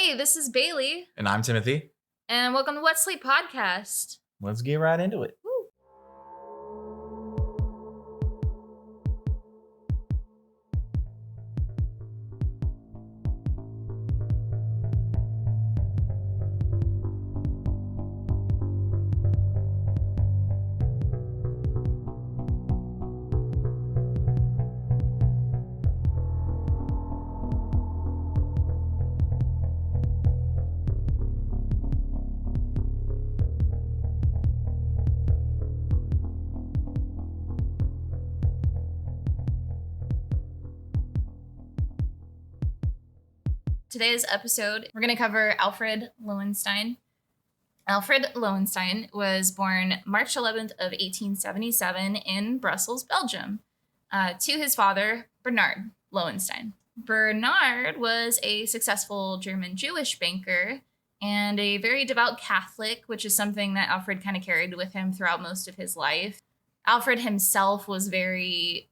Hey, this is Bailey. And I'm Timothy. And welcome to What Sleep Podcast. Let's get right into it. Woo. Today's episode, we're going to cover Alfred Loewenstein. Alfred Loewenstein was born March 11th of 1877 in Brussels, Belgium, to his father, Bernard Loewenstein. Bernard was a successful German Jewish banker and a very devout Catholic, which is something that Alfred kind of carried with him throughout most of his life. Alfred himself was very...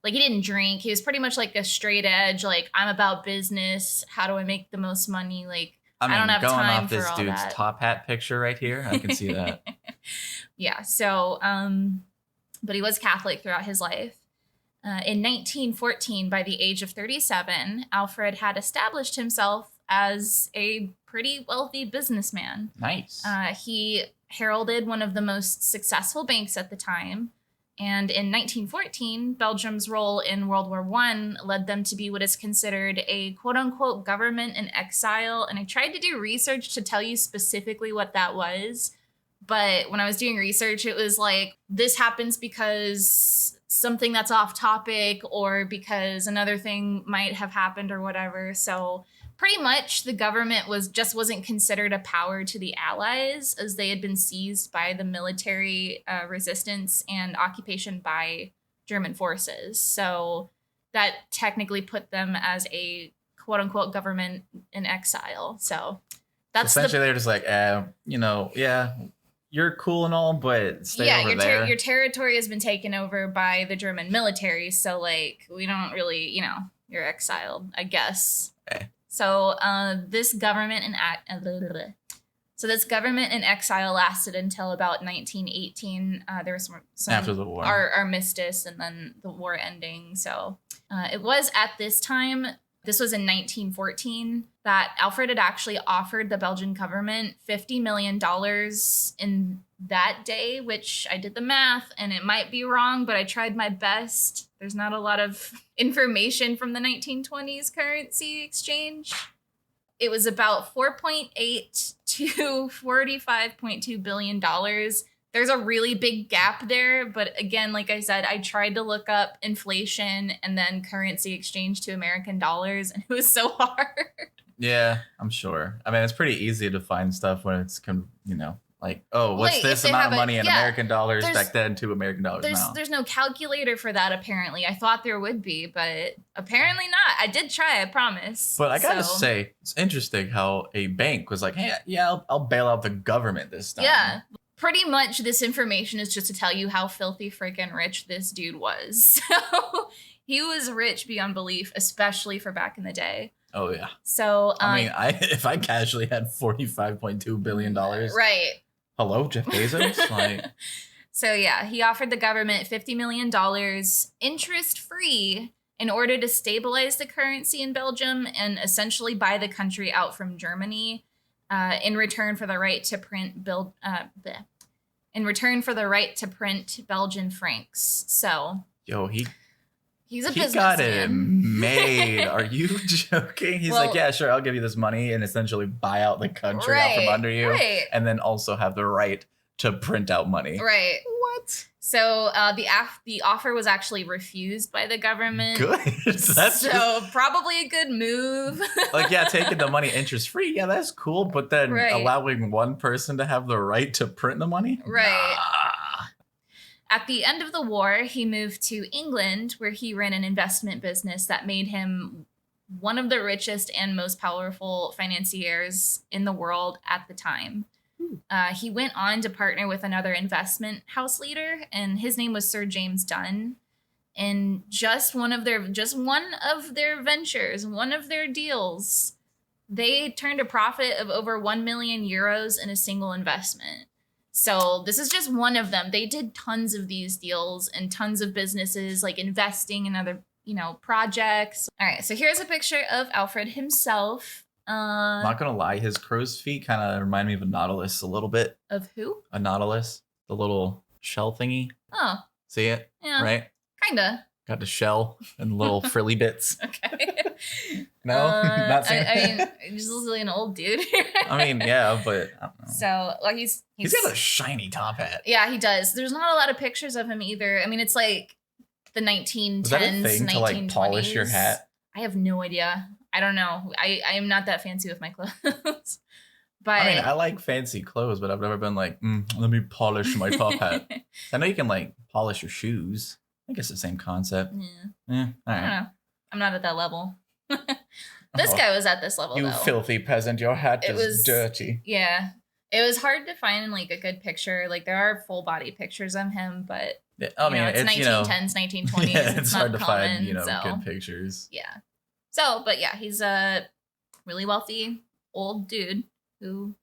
he didn't drink. He was pretty much like a straight edge, I'm about business. How do I make the most money? I don't have going time off for this all dude's that. top hat picture right here, I can see that. Yeah, so, but he was Catholic throughout his life. In 1914, by the age of 37, Alfred had established himself as a pretty wealthy businessman. Nice. He heralded one of the most successful banks at the time. And in 1914, Belgium's role in World War I led them to be what is considered a quote-unquote government in exile. And I tried to do research to tell you specifically what that was. But when I was doing research, it was this happens because something that's off topic or because another thing might have happened or whatever. So pretty much the government wasn't considered a power to the Allies, as they had been seized by the military resistance and occupation by German forces. So that technically put them as a quote unquote government in exile. So that's essentially they're just you're cool and all, but stay over there. Your territory has been taken over by the German military. So we don't really, you're exiled, I guess. Okay. So this government in exile lasted until about 1918. There was some after the war, armistice, and then the war ending. So it was at this time. This was in 1914 that Alfred had actually offered the Belgian government $50 million in that day, which I did the math and it might be wrong, but I tried my best. There's not a lot of information from the 1920s currency exchange. It was about $4.8 to $45.2 billion. There's a really big gap there. But again, like I said, I tried to look up inflation and then currency exchange to American dollars, and it was so hard. Yeah, I'm sure. I mean, it's pretty easy to find stuff when it's, what's this amount of money in American dollars back then to American dollars now? There's no calculator for that, apparently. I thought there would be, but apparently not. I did try, I promise. But I gotta say, it's interesting how a bank was like, hey, yeah, I'll bail out the government this time. Yeah. Pretty much this information is just to tell you how filthy freaking rich this dude was. So he was rich beyond belief, especially for back in the day. Oh, yeah. So if I casually had $45.2 billion. Right. Hello, Jeff Bezos? So, yeah, he offered the government $50 million interest-free in order to stabilize the currency in Belgium and essentially buy the country out from Germany in return for the right to print Belgian francs. So, he's a businessman. He got it made. Are you joking? He's yeah, sure, I'll give you this money and essentially buy out the country out from under you. Right. And then also have the right to print out money. Right. What? So the offer was actually refused by the government. Good. Probably a good move. Taking the money interest free. Yeah, that's cool. But then allowing one person to have the right to print the money? Right. Nah. At the end of the war, he moved to England, where he ran an investment business that made him one of the richest and most powerful financiers in the world at the time. He went on to partner with another investment house leader, and his name was Sir James Dunn. And just one of their ventures, one of their deals, They turned a profit of over 1 million euros in a single investment. So this is just one of them. They did tons of these deals and tons of businesses, like investing in other, projects. All right, so here's a picture of Alfred himself. Not gonna lie, his crow's feet kind of remind me of a nautilus a little bit. Of who? A nautilus, the little shell thingy. Oh. See it? Yeah. Right? Kinda. Got the shell and little frilly bits. Okay. No? Not saying I mean, he's just like an old dude. I mean, yeah, but I don't know. So, like, he's got a shiny top hat. Yeah, he does. There's not a lot of pictures of him either. I mean, it's like the 1910s, Was that a thing 1920s. To like polish your hat? I have no idea. I don't know. I am not that fancy with my clothes. But I mean, I like fancy clothes, but I've never been like, let me polish my top hat. I know you can like polish your shoes. I guess the same concept. Yeah. All right. I don't know. I'm not at that level. This guy was at this level, you though. Filthy peasant. Your hat is dirty. Yeah. It was hard to find like a good picture. Like there are full body pictures of him, but it's 1910s, 1920s. Yeah, it's hard to common, find, good pictures. Yeah. So, but yeah, he's a really wealthy old dude who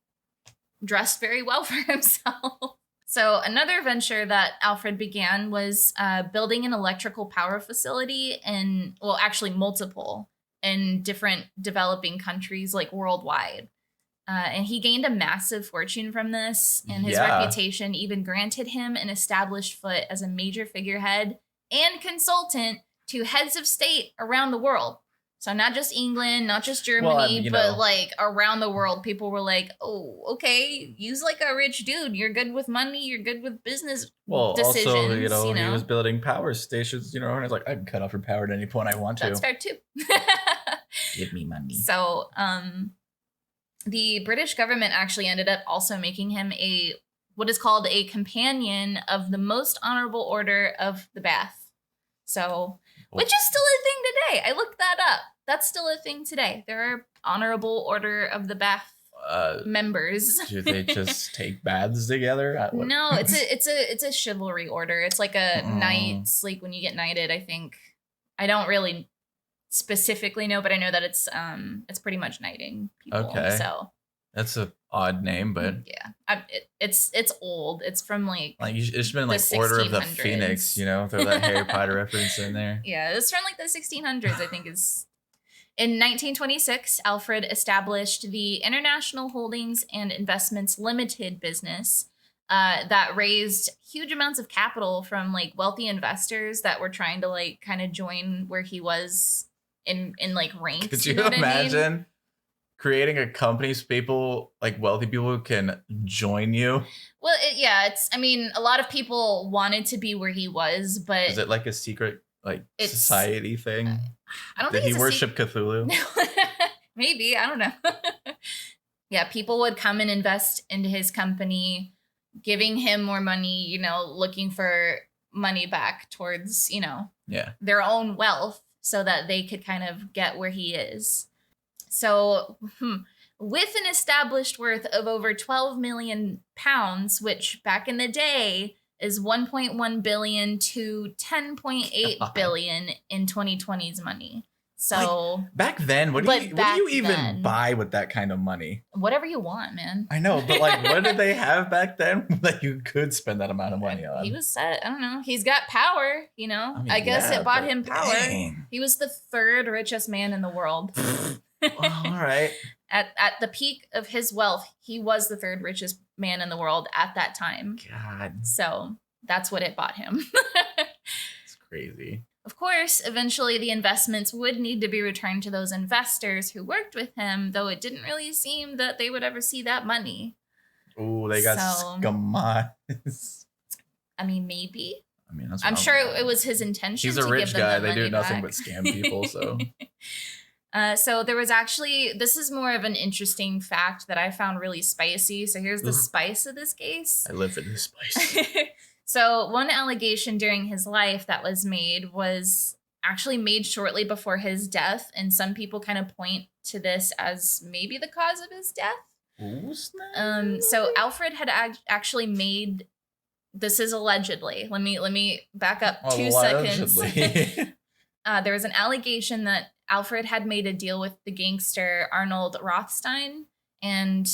dressed very well for himself. So another venture that Alfred began was building an electrical power facility actually multiple in different developing countries, like worldwide. And he gained a massive fortune from this, and his reputation even granted him an established foot as a major figurehead and consultant to heads of state around the world. So not just England, not just Germany, but like around the world, people were like, "Oh, okay, you's like a rich dude. You're good with money. You're good with business decisions." Also, he was building power stations, and it's like, I can cut off your power at any point I want to. That's fair too. Give me money. So, the British government actually ended up also making him what is called a companion of the Most Honorable Order of the Bath. So, which is still a thing today. I looked that up. That's still a thing today. There are Honorable Order of the Bath members. Do they just take baths together? No, it's a chivalry order. It's like a knights, like when you get knighted, I think. I don't really specifically know, but I know that it's pretty much knighting people. Okay. So that's an odd name, but yeah, it's old. It's from it's been like Order of the Phoenix, throw that Harry Potter reference in there. Yeah, it's from like the 1600s, I think is. In 1926, Alfred established the International Holdings and Investments Limited business that raised huge amounts of capital from like wealthy investors that were trying to like kind of join where he was in like ranks. Could you imagine creating a company so people, like wealthy people, can join you? Well, a lot of people wanted to be where he was, but is it like a secret society thing? I don't think he worship Cthulhu? Maybe, I don't know. Yeah, people would come and invest into his company, giving him more money, looking for money back towards, their own wealth so that they could kind of get where he is. So with an established worth of over 12 million pounds, which back in the day is 1.1 billion to 10.8 billion in 2020's money. So back then, what do you even buy with that kind of money? Whatever you want, man. I know, but what did they have back then that you could spend that amount of money on? He was set. I don't know. He's got power, I guess it bought him power. Dang. He was the third richest man in the world. All right. At the peak of his wealth, he was the third richest man in the world at that time. God. So that's what it bought him. It's crazy. Of course, eventually the investments would need to be returned to those investors who worked with him, though it didn't really seem that they would ever see that money. Ooh, they got scammed. I mean, maybe. That's I'm sure it was his intention. He's a rich guy. They do nothing but scam people, so. So there was actually, this is more of an interesting fact that I found really spicy. So here's the spice of this case. I live for this spice. So one allegation during his life that was made was actually made shortly before his death. And some people kind of point to this as maybe the cause of his death. So Alfred had actually made, this is allegedly, let me back up 2 seconds. There was an allegation that Alfred had made a deal with the gangster Arnold Rothstein, and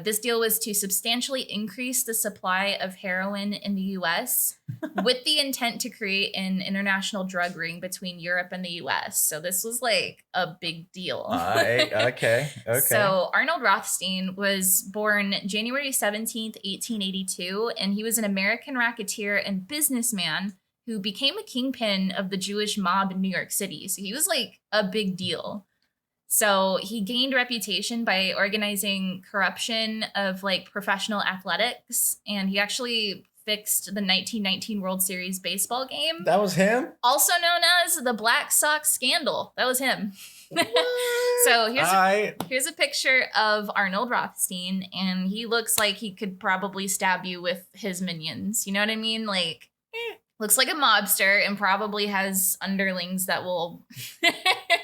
this deal was to substantially increase the supply of heroin in the U.S. with the intent to create an international drug ring between Europe and the U.S. So this was like a big deal. Okay. So Arnold Rothstein was born January 17th, 1882, and he was an American racketeer and businessman who became a kingpin of the Jewish mob in New York City. So he was like a big deal. So he gained reputation by organizing corruption of like professional athletics, and he actually fixed the 1919 World Series baseball game. That was him? Also known as the Black Sox scandal. That was him. So here's a picture of Arnold Rothstein, and he looks like he could probably stab you with his minions. You know what I mean? Like, looks like a mobster and probably has underlings that will...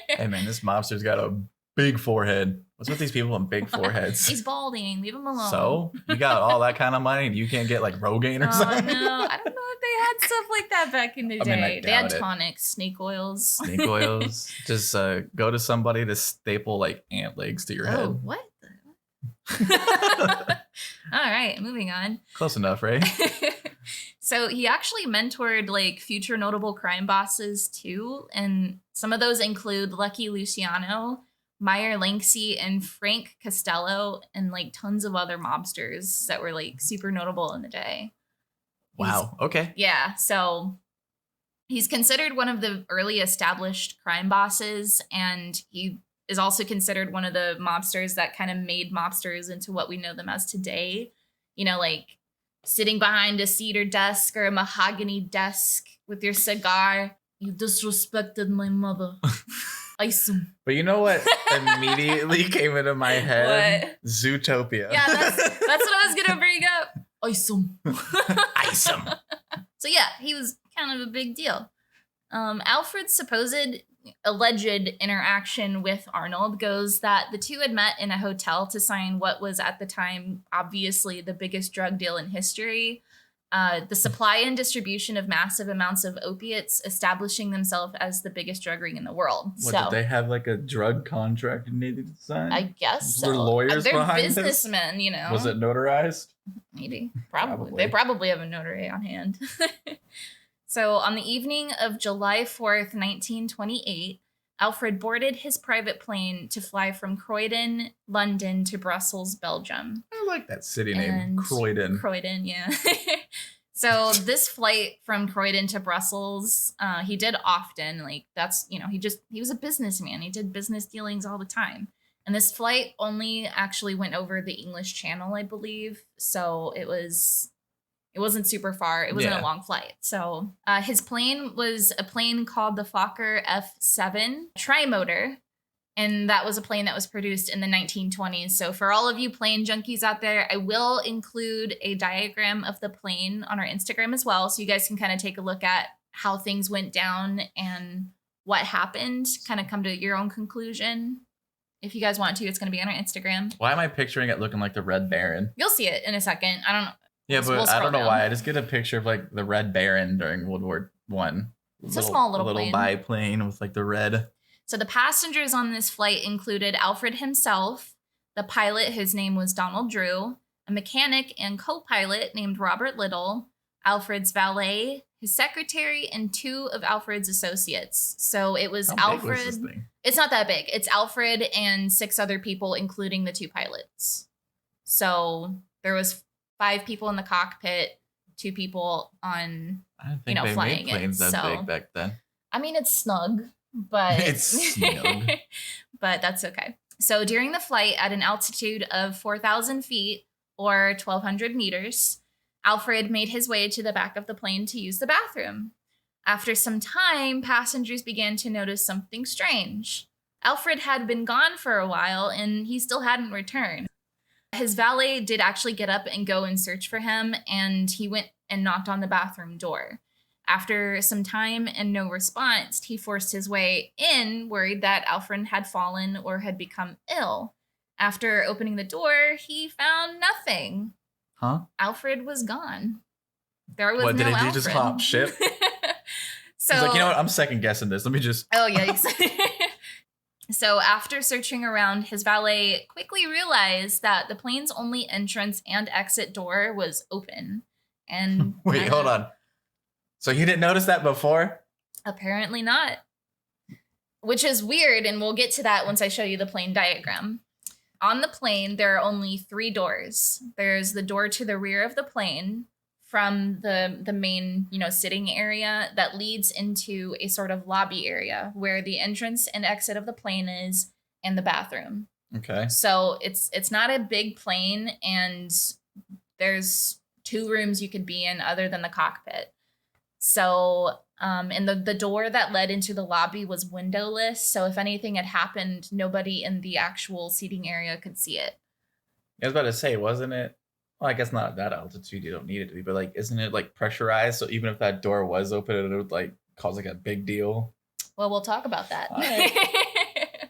Hey, man, this mobster's got a big forehead. What's with these people and big foreheads? He's balding. Leave him alone. So? You got all that kind of money and you can't get, like, Rogaine or something? No. I don't know if they had stuff like that back in the day. I They had tonics, snake oils. Snake oils. Just go to somebody to staple, like, ant legs to your head. What? All right, moving on. Close enough, right? So he actually mentored like future notable crime bosses too, and some of those include Lucky Luciano, Meyer Langsy, and Frank Costello, and like tons of other mobsters that were like super notable in the day. Wow. Okay. Yeah. So he's considered one of the early established crime bosses, and he is also considered one of the mobsters that kind of made mobsters into what we know them as today. You know, like sitting behind a cedar desk or a mahogany desk with your cigar. You disrespected my mother. Isom. But you know what immediately came into my head? What? Zootopia. Yeah, that's what I was going to bring up. Isom. Isom. So yeah, he was kind of a big deal. Alfred's supposed alleged interaction with Arnold goes that the two had met in a hotel to sign what was at the time obviously the biggest drug deal in history. The supply and distribution of massive amounts of opiates, establishing themselves as the biggest drug ring in the world. Did they have like a drug contract they needed to sign? I guess so. Were lawyers They're behind businessmen, you know. Was it notarized? Maybe. Probably. They probably have a notary on hand. So on the evening of July 4th, 1928, Alfred boarded his private plane to fly from Croydon, London to Brussels, Belgium. I like that city name, Croydon. Croydon, yeah. So this flight from Croydon to Brussels, he did often. Like that's, you know, he was a businessman. He did business dealings all the time. And this flight only actually went over the English Channel, I believe. So it wasn't super far. It wasn't a long flight. So his plane was a plane called the Fokker F7 Trimotor. And that was a plane that was produced in the 1920s. So for all of you plane junkies out there, I will include a diagram of the plane on our Instagram as well. So you guys can kind of take a look at how things went down and what happened. Kind of come to your own conclusion. If you guys want to, it's going to be on our Instagram. Why am I picturing it looking like the Red Baron? You'll see it in a second. I don't know. Yeah, but I don't know why. I just get a picture of like the Red Baron during World War One. It's a small little plane. Biplane with like the red. So the passengers on this flight included Alfred himself, the pilot, whose name was Donald Drew, a mechanic and co-pilot named Robert Little, Alfred's valet, his secretary, and two of Alfred's associates. So it was Alfred. Big was this thing? It's not that big. It's Alfred and 6 other people, including the 2 pilots. So there was 5 people in the cockpit, 2 people on, I don't think they flying made planes that big back then. I mean, it's snug, but it's snug. But that's okay. So during the flight at an altitude of 4,000 feet or 1,200 meters, Alfred made his way to the back of the plane to use the bathroom. After some time, passengers began to notice something strange. Alfred had been gone for a while and he still hadn't returned. His valet did actually get up and go and search for him, and he went and knocked on the bathroom door. After some time and no response, he forced his way in, worried that Alfred had fallen or had become ill. After opening the door, he found nothing. Huh? Alfred was gone. There was no Alfred. Did he just hop ship? So he's like, you know what? I'm second guessing this. Let me just... Oh, yikes. So after searching around, his valet quickly realized that the plane's only entrance and exit door was open. And wait, hold on. So you didn't notice that before? Apparently not. Which is weird, and we'll get to that once I show you the plane diagram. On the plane, there are only 3 doors. There's the door to the rear of the plane from the main, sitting area that leads into a sort of lobby area where the entrance and exit of the plane is and the bathroom. Okay. So it's not a big plane, and there's 2 rooms you could be in other than the cockpit. So, and the door that led into the lobby was windowless. So if anything had happened, nobody in the actual seating area could see it. I was about to say, wasn't it? Well, I guess not at that altitude. You don't need it to be, but like, isn't it like pressurized? So even if that door was open, it would like cause like a big deal. Well, we'll talk about that. All right.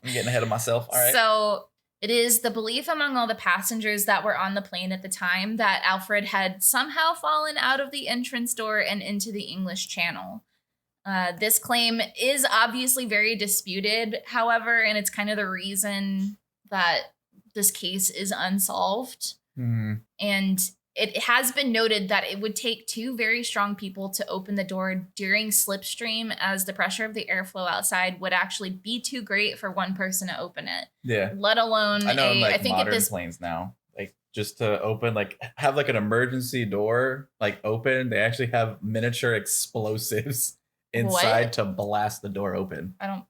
I'm getting ahead of myself. All right. So it is the belief among all the passengers that were on the plane at the time that Alfred had somehow fallen out of the entrance door and into the English Channel. This claim is obviously very disputed, however, and it's kind of the reason that this case is unsolved. Mm-hmm. And it has been noted that it would take 2 very strong people to open the door during slipstream, as the pressure of the airflow outside would actually be too great for one person to open it. Yeah. Let alone I know I think modern planes now, like just to open, like have like an emergency door like open, they actually have miniature explosives inside to blast the door open. I don't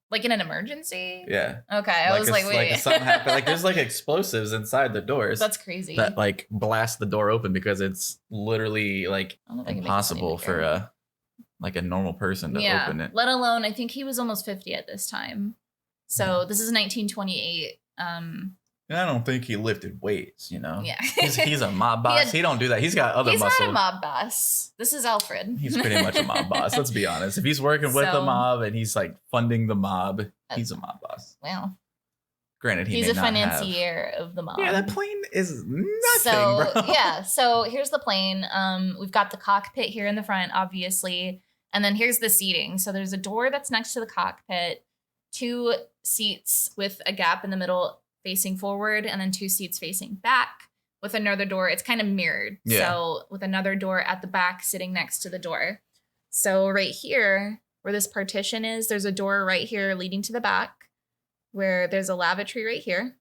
like in an emergency. Yeah. Okay. I was like, wait. Like if something happened, like there's like explosives inside the doors. That's crazy. That like blast the door open because it's literally like impossible for a normal person to open it. Let alone, I think he was almost 50 at this time. So this is 1928. I don't think he lifted weights, Yeah. he's a mob boss. He don't do that. He's got other muscle. He's not a mob boss. This is Alfred. He's pretty much a mob boss. Let's be honest. If he's working with the mob and he's like funding the mob, he's a mob boss. Well, granted, he's a financier of the mob. Yeah, that plane is nothing, so, bro. Yeah. So here's the plane. We've got the cockpit here in the front, obviously. And then here's the seating. So there's a door that's next to the cockpit, 2 seats with a gap in the middle facing forward, and then 2 seats facing back with another door. It's kind of mirrored. Yeah. So with another door at the back sitting next to the door. So right here where this partition is, there's a door right here leading to the back where there's a lavatory right here.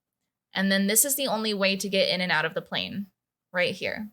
And then this is the only way to get in and out of the plane right here.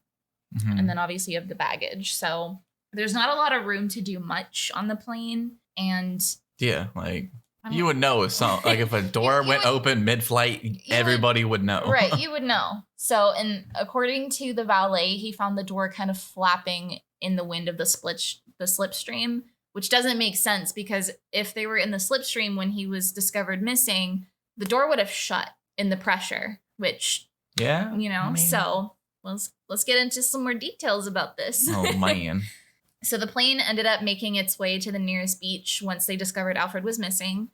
Mm-hmm. And then obviously you have the baggage. So there's not a lot of room to do much on the plane. And yeah, like you would know if if a door went open mid-flight, everybody would know. Right, you would know. So, and according to the valet, he found the door kind of flapping in the wind of the slipstream, which doesn't make sense because if they were in the slipstream when he was discovered missing, the door would have shut in the pressure, which, so let's get into some more details about this. Oh, man. So the plane ended up making its way to the nearest beach once they discovered Alfred was missing.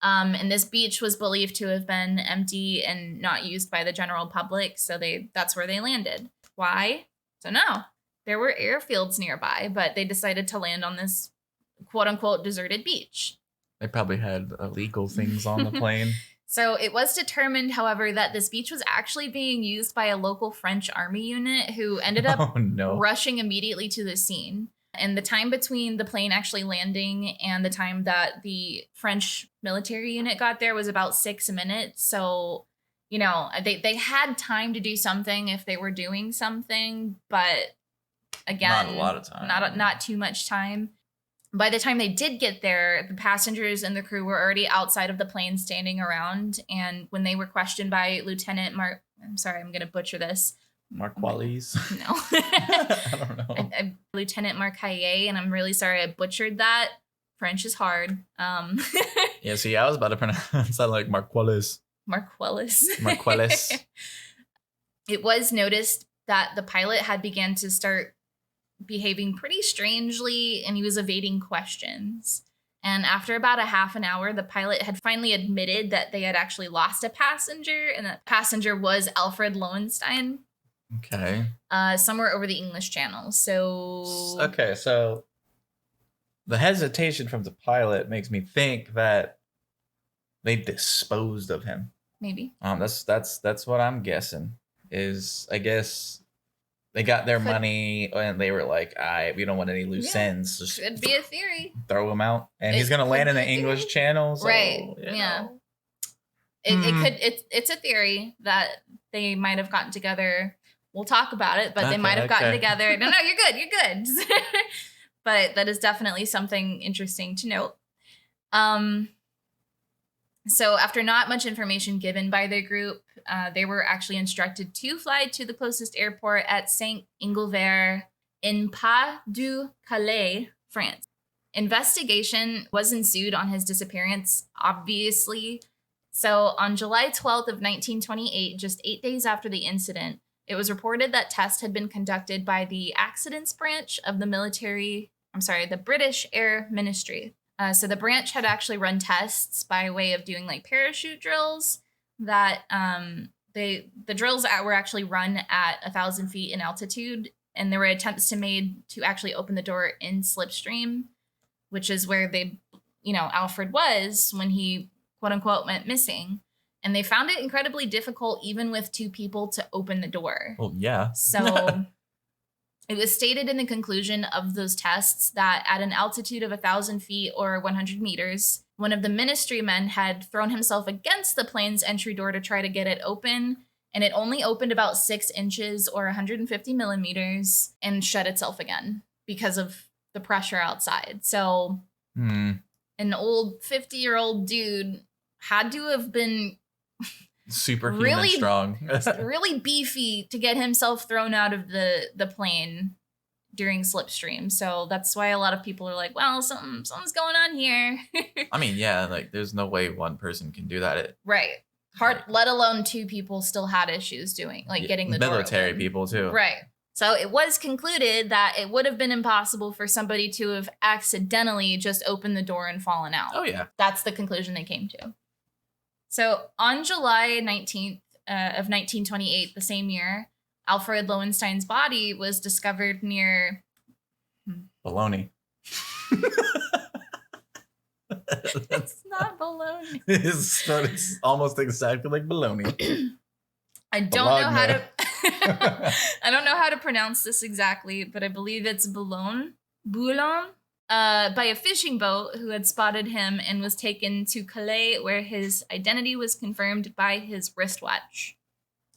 And this beach was believed to have been empty and not used by the general public. So that's where they landed. Why? Don't know. There were airfields nearby, but they decided to land on this quote unquote deserted beach. They probably had illegal things on the plane. So it was determined, however, that this beach was actually being used by a local French army unit who ended up rushing immediately to the scene. And the time between the plane actually landing and the time that the French military unit got there was about 6 minutes. So, they had time to do something if they were doing something, but again, not a lot of time. Not too much time. By the time they did get there, the passengers and the crew were already outside of the plane standing around. And when they were questioned by Lieutenant I'm going to butcher this. Marqualis? No. I don't know. Lieutenant Marcaillet, and I'm really sorry I butchered that. French is hard. Yeah, see, I was about to pronounce that like Marqualis. Marqualis. It was noticed that the pilot had began to start behaving pretty strangely, and he was evading questions. And after about a half an hour, the pilot had finally admitted that they had actually lost a passenger, and that passenger was Alfred Loewenstein. Okay. Somewhere over the English Channel. So the hesitation from the pilot makes me think that they disposed of him. Maybe. That's what I'm guessing. Is I guess they got their money and they were like, we don't want any loose ends. Just could be a theory. Throw him out, and he's gonna land in the English Channel. So, right? Yeah. It's a theory that they might have gotten together. We'll talk about it, but they might have gotten together. No, you're good. But that is definitely something interesting to note. So after not much information given by their group, they were actually instructed to fly to the closest airport at Saint-Inglevert in Pas-de-Calais, France. Investigation was ensued on his disappearance, obviously. So on July 12th of 1928, just 8 days after the incident, it was reported that tests had been conducted by the accidents branch of the British Air Ministry. So the branch had actually run tests by way of doing like parachute drills that the drills were actually run at 1,000 feet in altitude. And there were attempts made to actually open the door in slipstream, which is where Alfred was when he quote unquote went missing. And they found it incredibly difficult, even with 2 people, to open the door. Well, yeah. So it was stated in the conclusion of those tests that at an altitude of 1,000 feet or 100 meters, one of the ministry men had thrown himself against the plane's entry door to try to get it open. And it only opened about 6 inches or 150 millimeters and shut itself again because of the pressure outside. So an old 50-year-old dude had to have been superhuman really strong, really beefy to get himself thrown out of the plane during slipstream. So that's why a lot of people are like, well, something's going on here. I mean, yeah, like there's no way one person can do that. Right. Let alone 2 people still had issues getting the military door open. People too. Right. So it was concluded that it would have been impossible for somebody to have accidentally just opened the door and fallen out. Oh, yeah. That's the conclusion they came to. So on July 19th of 1928, the same year, Alfred Loewenstein's body was discovered near... Bologna. It's not bologna. It's almost exactly like bologna. I don't know how to... I don't know how to pronounce this exactly, but I believe it's Boulogne. By a fishing boat who had spotted him and was taken to Calais, where his identity was confirmed by his wristwatch.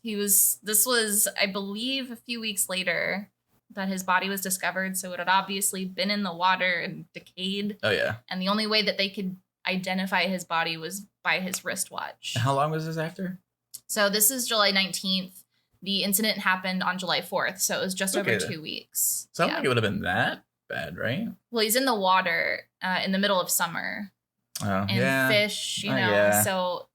This was, I believe, a few weeks later that his body was discovered, so it had obviously been in the water and decayed. Oh, yeah. And the only way that they could identify his body was by his wristwatch. How long was this after? So this is July 19th. The incident happened on July 4th, so it was just over 2 weeks. So I don't think it would have been that bad, right? Well, he's in the water in the middle of summer. Oh, and fish, so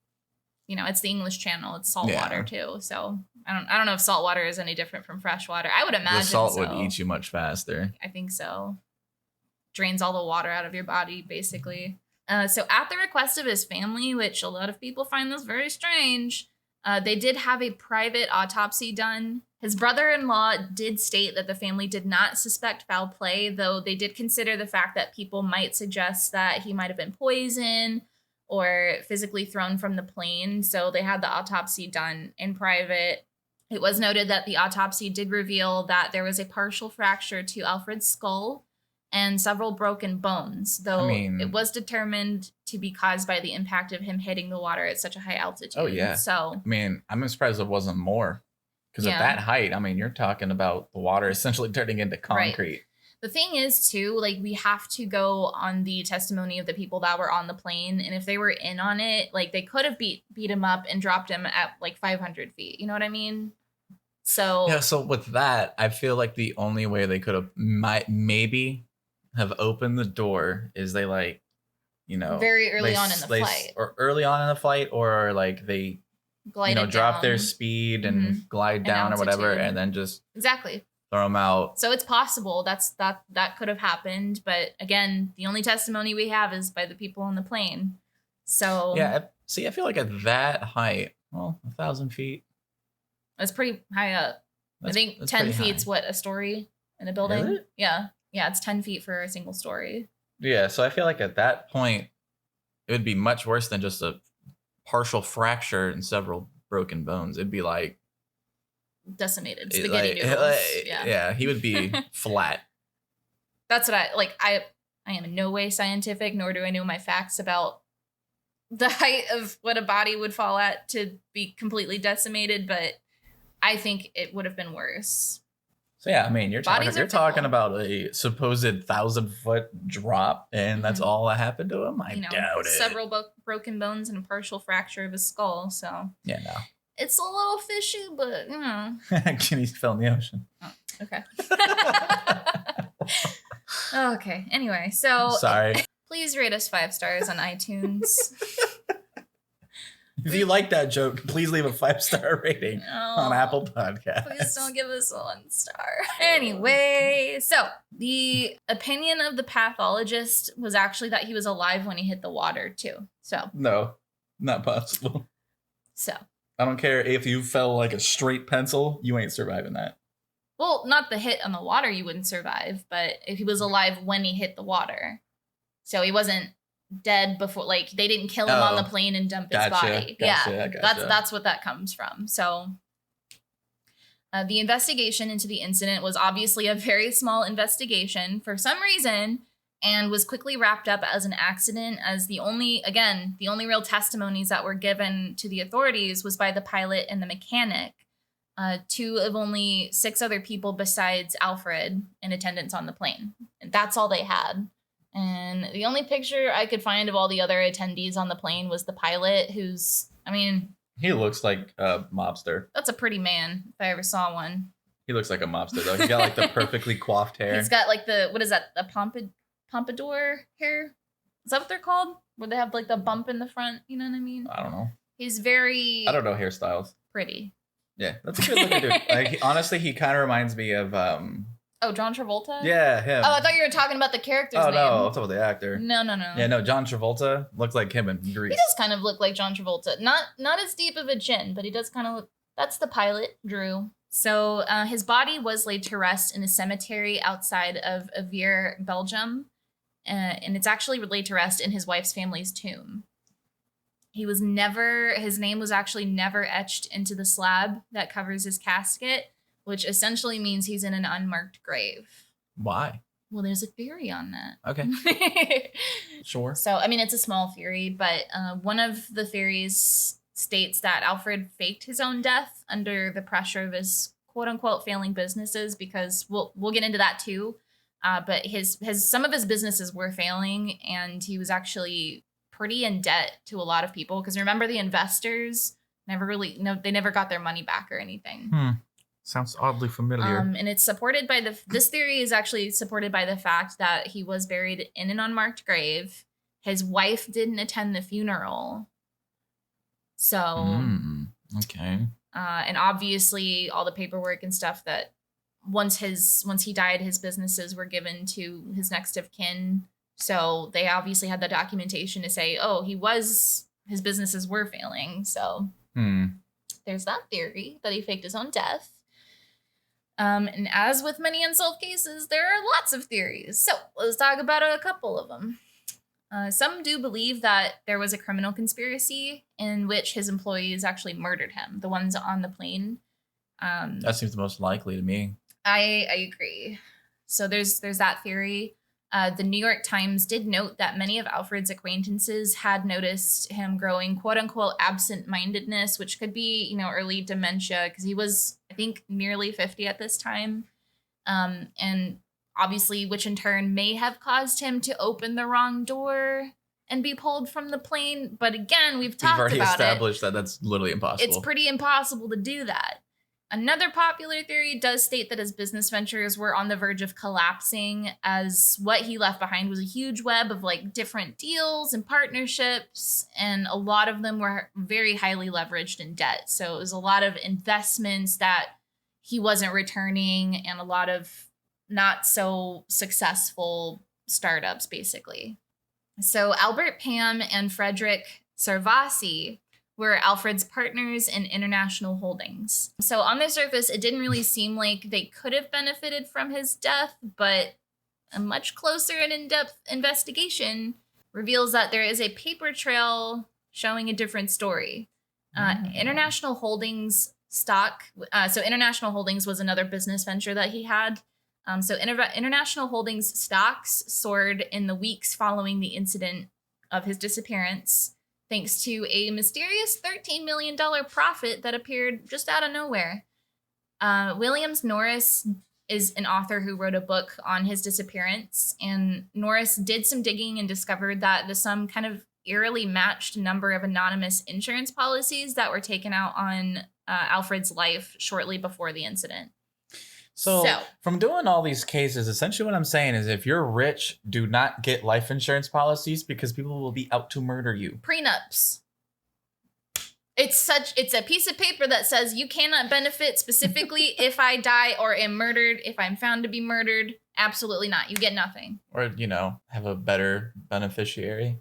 it's the English Channel. It's salt water too. So I don't know if salt water is any different from fresh water. I would imagine the salt would eat you much faster. I think so. Drains all the water out of your body, basically. So at the request of his family, which a lot of people find this very strange, they did have a private autopsy done. His brother-in-law did state that the family did not suspect foul play, though they did consider the fact that people might suggest that he might have been poisoned or physically thrown from the plane. So they had the autopsy done in private. It was noted that the autopsy did reveal that there was a partial fracture to Alfred's skull and several broken bones, though it was determined to be caused by the impact of him hitting the water at such a high altitude. Oh, yeah. So, I'm surprised it wasn't more. Because at that height, you're talking about the water essentially turning into concrete. Right. The thing is, too, we have to go on the testimony of the people that were on the plane. And if they were in on it, they could have beat him up and dropped him at 500 feet. You know what I mean? So yeah. So with that, I feel like the only way they could have maybe have opened the door is they very early on in the flight, or early on in the flight, or they drop their speed and glide down or whatever, and then just exactly throw them out. So it's possible that could have happened, but again, the only testimony we have is by the people on the plane. So yeah, see, I feel like at that height, 1,000 feet, that's pretty high up. I think 10 feet's what, a story in a building? Is it? Yeah, it's 10 feet for a single story. Yeah, so I feel like at that point, it would be much worse than just partial fracture and several broken bones. It'd be like decimated spaghetti noodles. Yeah, he would be flat. That's what I am in no way scientific, nor do I know my facts about the height of what a body would fall at to be completely decimated, but I think it would have been worse. So yeah, I mean, you're talking about a supposed 1,000-foot drop, and that's all that happened to him. I doubt it. Several broken bones and a partial fracture of his skull. So yeah, no, it's a little fishy, but he fell in the ocean. Oh, okay. Okay. Anyway, so sorry. Please rate us 5 stars on iTunes. If you like that joke, please leave a 5-star rating on Apple Podcasts. Please don't give us a 1 star. Anyway, so the opinion of the pathologist was actually that he was alive when he hit the water too. So no, not possible. So I don't care if you fell like a straight pencil, you ain't surviving that. Well, not the hit on the water, you wouldn't survive, but if he was alive when he hit the water. So he wasn't dead before, like they didn't kill him on the plane and dump his body. That's what that comes from. So the investigation into the incident was obviously a very small investigation for some reason, and was quickly wrapped up as an accident, as the only real testimonies that were given to the authorities was by the pilot and the mechanic, 2 of only 6 other people besides Alfred in attendance on the plane. And that's all they had. And the only picture I could find of all the other attendees on the plane was the pilot, who's, I mean... He looks like a mobster. That's a pretty man, if I ever saw one. He looks like a mobster, though. He got, like, the perfectly coiffed hair. He's got, like, what is that, the pompadour hair? Is that what they're called? Where they have, like, the bump in the front, you know what I mean? I don't know. He's very... I don't know hairstyles. Pretty. Yeah, that's a good looking dude. Like, honestly, he kind of reminds me of... Oh, John Travolta? Yeah, him. Oh, I thought you were talking about the character's name. Oh, no, I'm talking about the actor. No. Yeah, no, John Travolta looks like him in Grease. He does kind of look like John Travolta. Not as deep of a chin, but he does kind of look... That's the pilot, Drew. So his body was laid to rest in a cemetery outside of Avier, Belgium. And it's actually laid to rest in his wife's family's tomb. His name was actually never etched into the slab that covers his casket, which essentially means he's in an unmarked grave. Why? Well, there's a theory on that. Okay. Sure. So, I mean, it's a small theory, but one of the theories states that Alfred faked his own death under the pressure of his quote-unquote failing businesses, because we'll get into that too. But some of his businesses were failing, and he was actually pretty in debt to a lot of people. Because remember, the investors they never got their money back or anything. Sounds oddly familiar. And it's supported by this theory is actually supported by the fact that he was buried in an unmarked grave. His wife didn't attend the funeral. So, okay. And obviously all the paperwork and stuff that once he died, his businesses were given to his next of kin. So they obviously had the documentation to say, oh, his businesses were failing. So there's that theory that he faked his own death. And as with many unsolved cases, there are lots of theories. So let's talk about a couple of them. Some do believe that there was a criminal conspiracy in which his employees actually murdered him, the ones on the plane. That seems the most likely to me. I agree. So there's that theory. The New York Times did note that many of Alfred's acquaintances had noticed him growing quote unquote absent-mindedness, which could be, early dementia, because he was, I think, nearly 50 at this time. And obviously, which in turn may have caused him to open the wrong door and be pulled from the plane. But again, we've already established that that's literally impossible. It's pretty impossible to do that. Another popular theory does state that his business ventures were on the verge of collapsing, as what he left behind was a huge web of different deals and partnerships, and a lot of them were very highly leveraged in debt. So it was a lot of investments that he wasn't returning, and a lot of not so successful startups, basically. So Albert Pam and Frederick Servasi were Alfred's partners in international holdings. So on the surface, it didn't really seem like they could have benefited from his death, but a much closer and in-depth investigation reveals that there is a paper trail showing a different story. International Holdings stock. So International Holdings was another business venture that he had. So International Holdings stocks soared in the weeks following the incident of his disappearance, thanks to a mysterious $13 million profit that appeared just out of nowhere. Williams Norris is an author who wrote a book on his disappearance, and Norris did some digging and discovered that the sum kind of eerily matched a number of anonymous insurance policies that were taken out on Alfred's life shortly before the incident. So from doing all these cases, essentially what I'm saying is if you're rich, do not get life insurance policies because people will be out to murder you. Prenups. It's a piece of paper that says you cannot benefit specifically if I die or am murdered, if I'm found to be murdered. Absolutely not. You get nothing. Or, have a better beneficiary.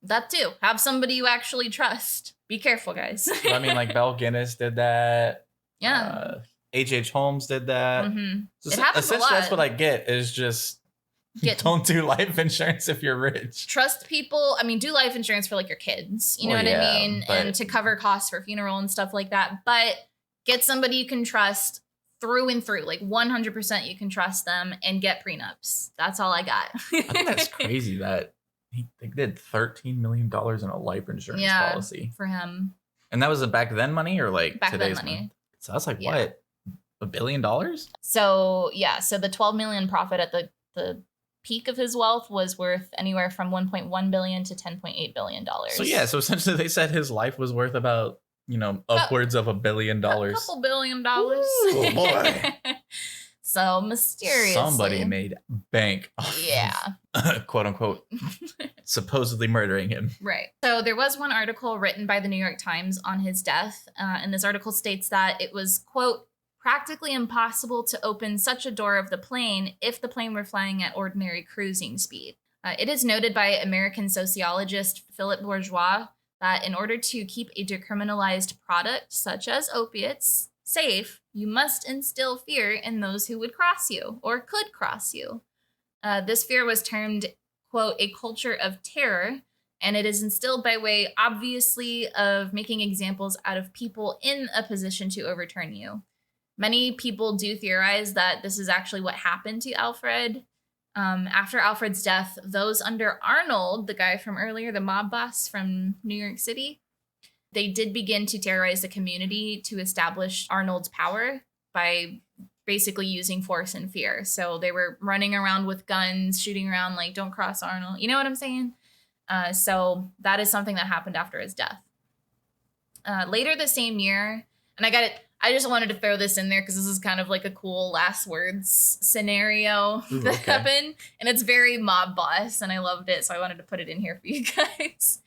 That too. Have somebody you actually trust. Be careful, guys. I mean, like Belle Guinness did that. Yeah. H.H. Holmes did that. Mm-hmm. So it happens a lot. That's what I get is just don't do life insurance if you're rich. Trust people. I mean, do life insurance for like your kids. You know what I mean? And to cover costs for funeral and stuff like that. But get somebody you can trust through and through. Like 100% you can trust them and get prenups. That's all I got. I think that's crazy that they did $13 million in a life insurance policy. For him. And that was a back then money or like back today's then money? money? So that's like what? $1 billion? So so the 12 million profit at the peak of his wealth was worth anywhere from 1.1 billion to 10.8 billion dollars. So so essentially they said his life was worth about upwards of $1 billion. A couple $1 billion. Oh boy. So mysteriously somebody made bank off of, quote unquote, supposedly murdering him. Right. So there was one article written by the New York Times on his death. And this article states that it was, quote, practically impossible to open such a door of the plane if the plane were flying at ordinary cruising speed. It is noted by American sociologist Philip Bourgeois that in order to keep a decriminalized product, such as opiates, safe, you must instill fear in those who would cross you or could cross you. This fear was termed, quote, a culture of terror, and it is instilled by way, obviously, of making examples out of people in a position to overturn you. Many people do theorize that this is actually what happened to Alfred. After Alfred's death, those under Arnold, the guy from earlier, the mob boss from New York City, they did begin to terrorize the community to establish Arnold's power by basically using force and fear. So they were running around with guns, shooting around like, don't cross Arnold. You know what I'm saying? So that is something that happened after his death. Later the same year, and I just wanted to throw this in there because this is kind of like a cool last words scenario that happened. And it's very mob boss, and I loved it. So I wanted to put it in here for you guys.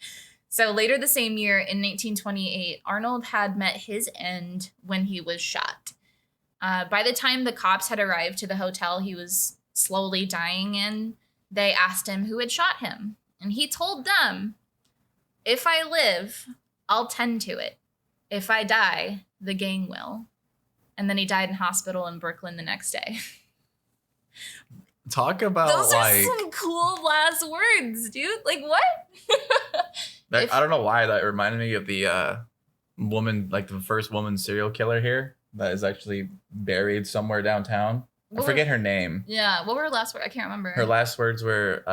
So later the same year, in 1928, Arnold had met his end when he was shot. By the time the cops had arrived to the hotel he was slowly dying in, they asked him who had shot him. And he told them, if I live, I'll tend to it. If I die, the gang will. And then he died in hospital in Brooklyn the next day. Talk about those are some cool last words, dude. Like what? I don't know why that reminded me of the woman, like the first woman serial killer here that is actually buried somewhere downtown. I forget her name. Yeah, what were her last words? I can't remember. Her last words were,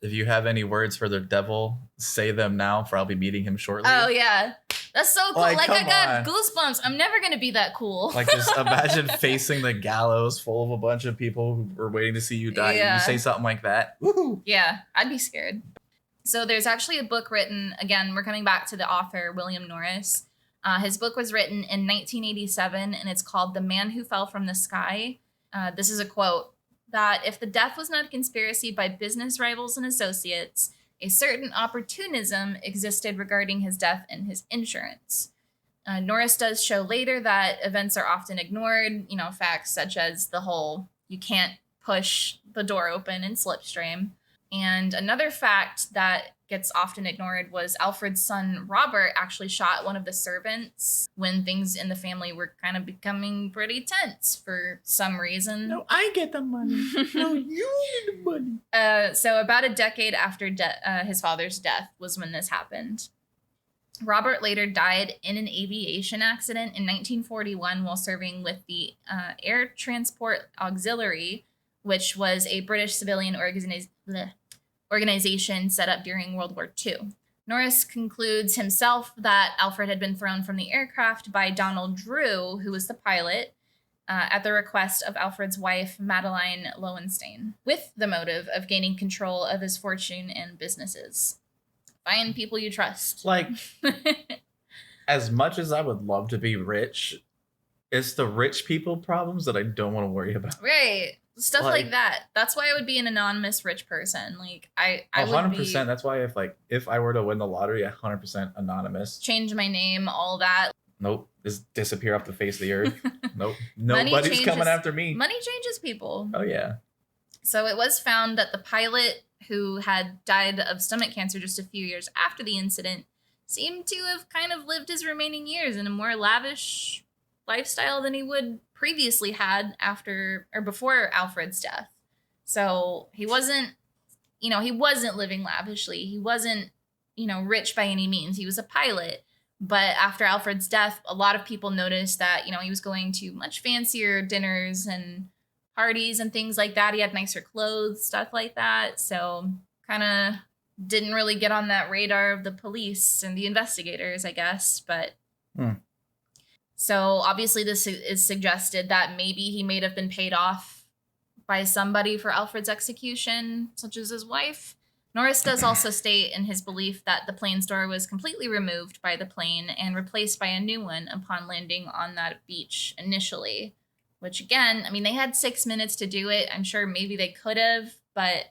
if you have any words for the devil, say them now, for I'll be meeting him shortly. Oh, yeah. That's so cool. Like I got on. goosebumps. I'm never going to be that cool. Like, just imagine facing the gallows full of a bunch of people who were waiting to see you die. Yeah. You say something like that. Woohoo! Yeah, I'd be scared. So there's actually a book written, again, we're coming back to the author, William Norris. His book was written in 1987, and it's called The Man Who Fell from the Sky. This is a quote, that if the death was not a conspiracy by business rivals and associates, a certain opportunism existed regarding his death and his insurance. Norris does show later that events are often ignored, facts such as the whole, you can't push the door open in Slipstream. And another fact that gets often ignored was Alfred's son, Robert, actually shot one of the servants when things in the family were kind of becoming pretty tense for some reason. No, I get the money. No, you get the money. So about a decade after his father's death was when this happened. Robert later died in an aviation accident in 1941 while serving with the Air Transport Auxiliary, which was a British civilian organization set up during World War II. Norris concludes himself that Alfred had been thrown from the aircraft by Donald Drew, who was the pilot, at the request of Alfred's wife, Madeline Loewenstein, with the motive of gaining control of his fortune and businesses. Find people you trust. Like, as much as I would love to be rich, it's the rich people problems that I don't want to worry about. Right. Stuff like that. That's why I would be an anonymous rich person. Like, I 100%. That's why if I were to win the lottery, 100% anonymous. Change my name, all that. Nope. Just disappear off the face of the earth. Nope. Nobody's coming after me. Money changes people. Oh, yeah. So it was found that the pilot, who had died of stomach cancer just a few years after the incident, seemed to have kind of lived his remaining years in a more lavish lifestyle than he would previously had after or before Alfred's death. So he wasn't living lavishly. He wasn't, rich by any means. He was a pilot. But after Alfred's death, a lot of people noticed that, he was going to much fancier dinners and parties and things like that. He had nicer clothes, stuff like that. So kind of didn't really get on that radar of the police and the investigators, I guess. But so obviously this is suggested that maybe he may have been paid off by somebody for Alfred's execution, such as his wife. Norris does also state in his belief that the plane's door was completely removed by the plane and replaced by a new one upon landing on that beach initially. Which, again, they had 6 minutes to do it. I'm sure maybe they could have, but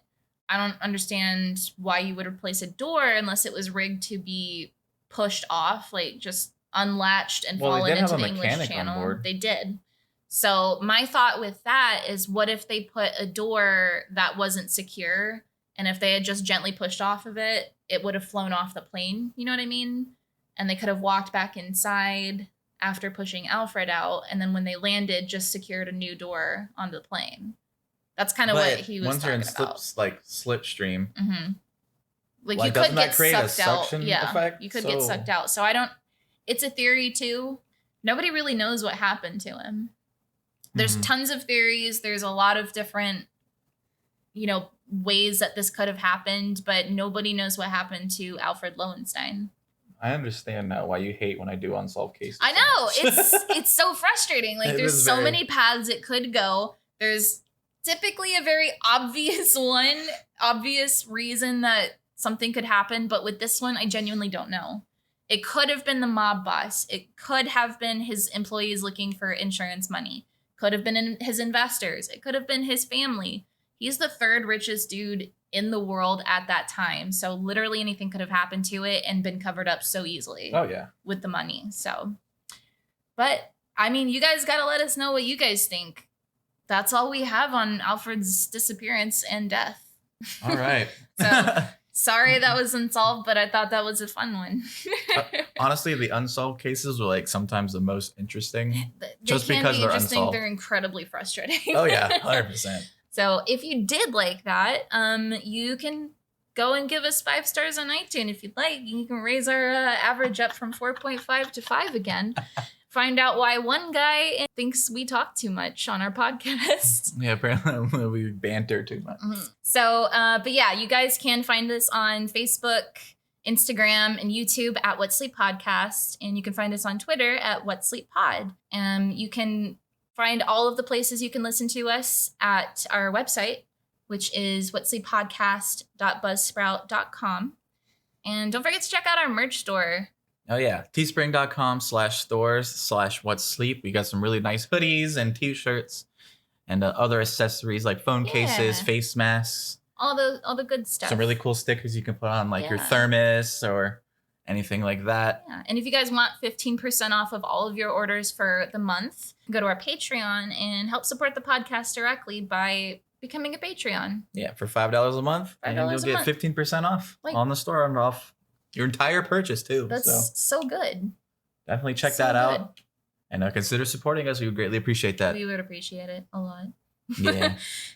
I don't understand why you would replace a door unless it was rigged to be pushed off, like just unlatched and fallen into the English Channel. They did. So my thought with that is, what if they put a door that wasn't secure, and if they had just gently pushed off of it, it would have flown off the plane? You know what I mean? And they could have walked back inside after pushing Alfred out, and then when they landed, just secured a new door onto the plane. That's kind of what he was talking about. Once you're in slipstream, like you could get create sucked a suction out. effect? You could get sucked out. So it's a theory too. Nobody really knows what happened to him. There's tons of theories. There's a lot of different, ways that this could have happened, but nobody knows what happened to Alfred Loewenstein. I understand now why you hate when I do unsolved cases. I know. It's so frustrating. Like, there's so many paths it could go. There's typically a very obvious reason that something could happen, but with this one, I genuinely don't know. It could have been the mob boss. It could have been his employees looking for insurance money. Could have been his investors. It could have been his family. He's the third richest dude in the world at that time. So literally anything could have happened to it and been covered up so easily. Oh, yeah. With the money. So, but you guys got to let us know what you guys think. That's all we have on Alfred's disappearance and death. All right. So sorry that was unsolved, but I thought that was a fun one. Honestly, the unsolved cases were sometimes the most interesting. Just because they're unsolved. They're incredibly frustrating. Oh, yeah. 100%. So if you did like that, you can go and give us 5 stars on iTunes if you'd like. You can raise our average up from 4.5 to 5 again. Find out why one guy thinks we talk too much on our podcast. Yeah, apparently we banter too much. So, but yeah, you guys can find us on Facebook, Instagram, and YouTube at What Sleep Podcast. And you can find us on Twitter at What Sleep Pod. You can find all of the places you can listen to us at our website, which is whatsleeppodcast.buzzsprout.com. And don't forget to check out our merch store. Oh, yeah. teespring.com/stores/whatsleep. We got some really nice hoodies and t-shirts and other accessories like phone cases, face masks. All the good stuff. Some really cool stickers you can put on your thermos or anything like that. Yeah. And if you guys want 15% off of all of your orders for the month, go to our Patreon and help support the podcast directly by becoming a Patreon. Yeah, for $5 a month. And you'll get 15% off on the store and off your entire purchase too. That's so good. Definitely check that out. And consider supporting us. We would greatly appreciate that. We would appreciate it a lot. Yeah.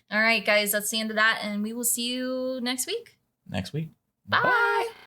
All right, guys, that's the end of that. And we will see you next week. Bye. Bye.